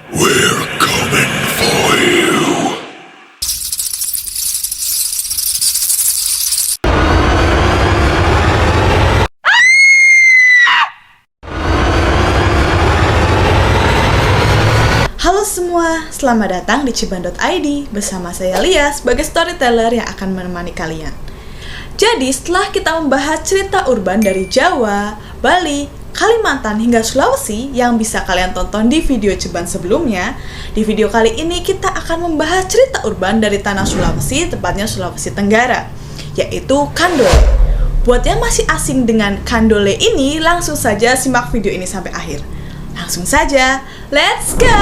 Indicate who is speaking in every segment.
Speaker 1: We're coming for you.
Speaker 2: Halo semua, selamat datang di Ciban.id bersama saya Lia sebagai storyteller yang akan menemani kalian. Jadi setelah kita membahas cerita urban dari Jawa, Bali, Kalimantan hingga Sulawesi yang bisa kalian tonton di video Ciban sebelumnya, di video kali ini kita akan membahas cerita urban dari tanah Sulawesi, tepatnya Sulawesi Tenggara, yaitu Kandole. Buat yang masih asing dengan Kandole ini, langsung saja simak video ini sampai akhir. Langsung saja, let's go!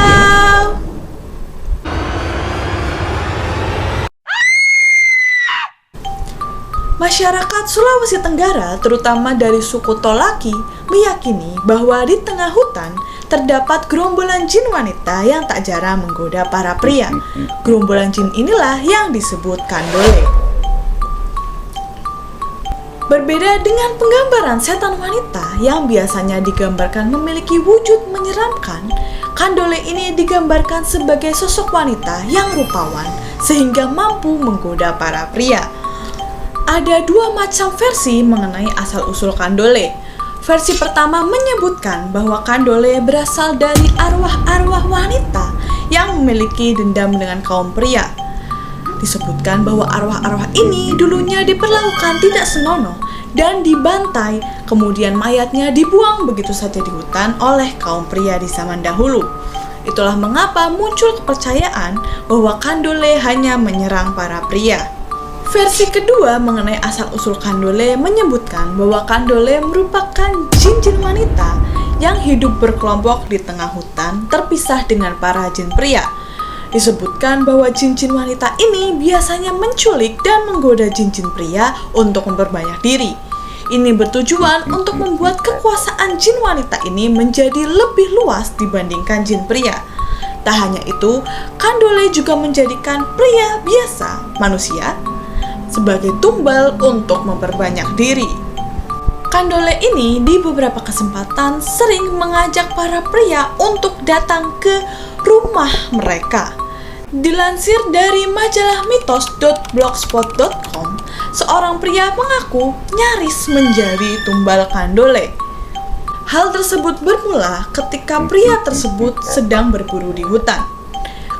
Speaker 2: Masyarakat Sulawesi Tenggara, terutama dari suku Tolaki, meyakini bahwa di tengah hutan terdapat gerombolan jin wanita yang tak jarang menggoda para pria. Gerombolan jin inilah yang disebut Kandole. Berbeda dengan penggambaran setan wanita yang biasanya digambarkan memiliki wujud menyeramkan, Kandole ini digambarkan sebagai sosok wanita yang rupawan sehingga mampu menggoda para pria. Ada dua macam versi mengenai asal-usul Kandole. Versi pertama menyebutkan bahwa Kandole berasal dari arwah-arwah wanita yang memiliki dendam dengan kaum pria. Disebutkan bahwa arwah-arwah ini dulunya diperlakukan tidak senonoh dan dibantai, kemudian mayatnya dibuang begitu saja di hutan oleh kaum pria di zaman dahulu. Itulah mengapa muncul kepercayaan bahwa Kandole hanya menyerang para pria. Versi kedua mengenai asal-usul Kandole menyebutkan bahwa Kandole merupakan jin-jin wanita yang hidup berkelompok di tengah hutan terpisah dengan para jin pria. Disebutkan bahwa jin-jin wanita ini biasanya menculik dan menggoda jin-jin pria untuk memperbanyak diri. Ini bertujuan untuk membuat kekuasaan jin wanita ini menjadi lebih luas dibandingkan jin pria. Tak hanya itu, Kandole juga menjadikan pria biasa, manusia, sebagai tumbal untuk memperbanyak diri. Kandole ini di beberapa kesempatan sering mengajak para pria untuk datang ke rumah mereka. Dilansir dari majalah mitos.blogspot.com, seorang pria mengaku nyaris menjadi tumbal Kandole. Hal tersebut bermula ketika pria tersebut sedang berburu di hutan.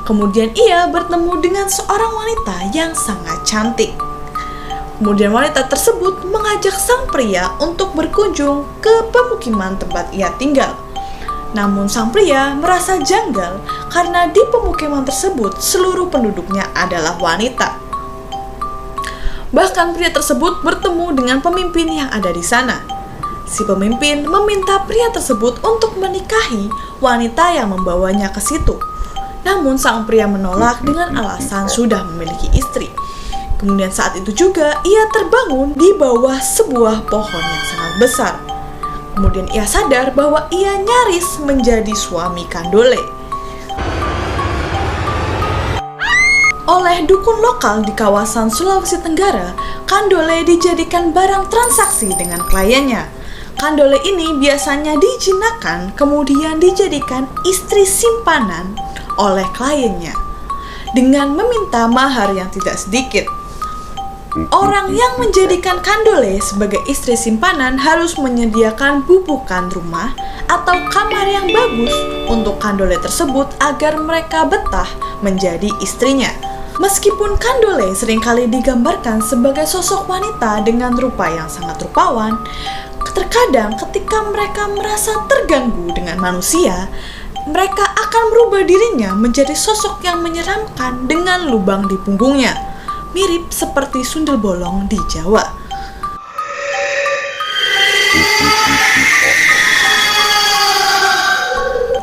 Speaker 2: Kemudian ia bertemu dengan seorang wanita yang sangat cantik. Kemudian wanita tersebut mengajak sang pria untuk berkunjung ke pemukiman tempat ia tinggal. Namun sang pria merasa janggal karena di pemukiman tersebut seluruh penduduknya adalah wanita. Bahkan pria tersebut bertemu dengan pemimpin yang ada di sana. Si pemimpin meminta pria tersebut untuk menikahi wanita yang membawanya ke situ. Namun sang pria menolak dengan alasan sudah memiliki istri. Kemudian saat itu juga ia terbangun di bawah sebuah pohon yang sangat besar. Kemudian ia sadar bahwa ia nyaris menjadi suami Kandole. Oleh dukun lokal di kawasan Sulawesi Tenggara, Kandole dijadikan barang transaksi dengan kliennya. Kandole ini biasanya dijinakkan kemudian dijadikan istri simpanan oleh kliennya dengan meminta mahar yang tidak sedikit. Orang yang menjadikan Kandole sebagai istri simpanan harus menyediakan bubukan rumah atau kamar yang bagus untuk Kandole tersebut agar mereka betah menjadi istrinya. Meskipun Kandole seringkali digambarkan sebagai sosok wanita dengan rupa yang sangat rupawan, terkadang ketika mereka merasa terganggu dengan manusia, mereka akan merubah dirinya menjadi sosok yang menyeramkan dengan lubang di punggungnya. Mirip seperti sundel bolong di Jawa.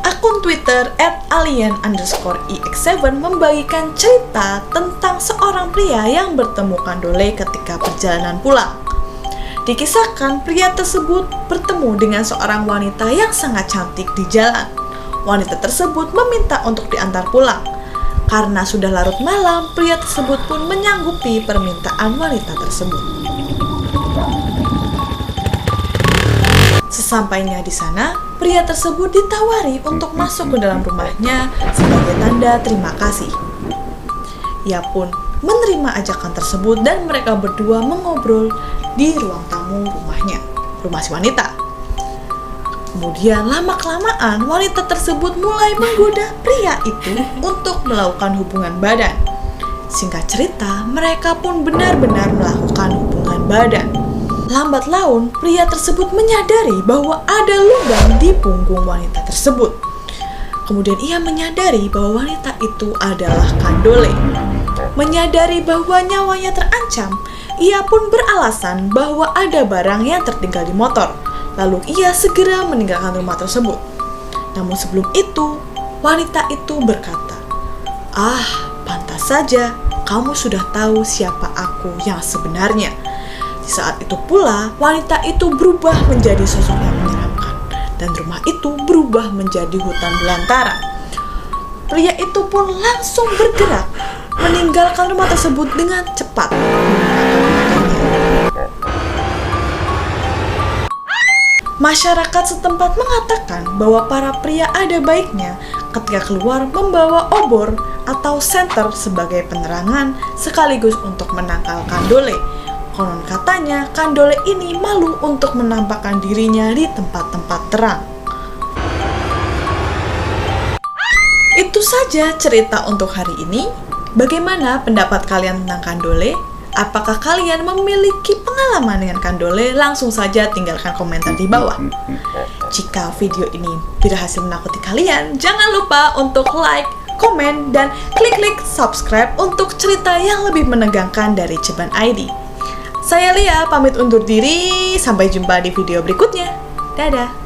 Speaker 2: Akun Twitter @alien_ex7 membagikan cerita tentang seorang pria yang bertemu Kandole ketika perjalanan pulang. Dikisahkan pria tersebut bertemu dengan seorang wanita yang sangat cantik di jalan. Wanita tersebut meminta untuk diantar pulang. Karena sudah larut malam, pria tersebut pun menyanggupi permintaan wanita tersebut. Sesampainya di sana, pria tersebut ditawari untuk masuk ke dalam rumahnya sebagai tanda terima kasih. Ia pun menerima ajakan tersebut dan mereka berdua mengobrol di ruang tamu rumah si wanita. Kemudian lama-kelamaan wanita tersebut mulai menggoda pria itu untuk melakukan hubungan badan. Singkat cerita, mereka pun benar-benar melakukan hubungan badan. Lambat laun, pria tersebut menyadari bahwa ada lubang di punggung wanita tersebut. Kemudian ia menyadari bahwa wanita itu adalah Kandole. Menyadari bahwa nyawanya terancam, ia pun beralasan bahwa ada barang yang tertinggal di motor. Lalu ia segera meninggalkan rumah tersebut. Namun sebelum itu, wanita itu berkata, "Ah, pantas saja kamu sudah tahu siapa aku yang sebenarnya." Di saat itu pula, wanita itu berubah menjadi sosok yang menyeramkan, dan rumah itu berubah menjadi hutan belantara. Pria itu pun langsung bergerak, meninggalkan rumah tersebut dengan cepat. Masyarakat setempat mengatakan bahwa para pria ada baiknya ketika keluar membawa obor atau senter sebagai penerangan sekaligus untuk menangkal Kandole. Konon katanya, Kandole ini malu untuk menampakkan dirinya di tempat-tempat terang. Itu saja cerita untuk hari ini. Bagaimana pendapat kalian tentang Kandole? Apakah kalian memiliki pengalaman dengan Kandole? Langsung saja tinggalkan komentar di bawah. Jika video ini berhasil menakuti kalian, jangan lupa untuk like, komen, dan klik subscribe untuk cerita yang lebih menegangkan dari Ceban ID. Saya Lia, pamit undur diri. Sampai jumpa di video berikutnya. Dadah!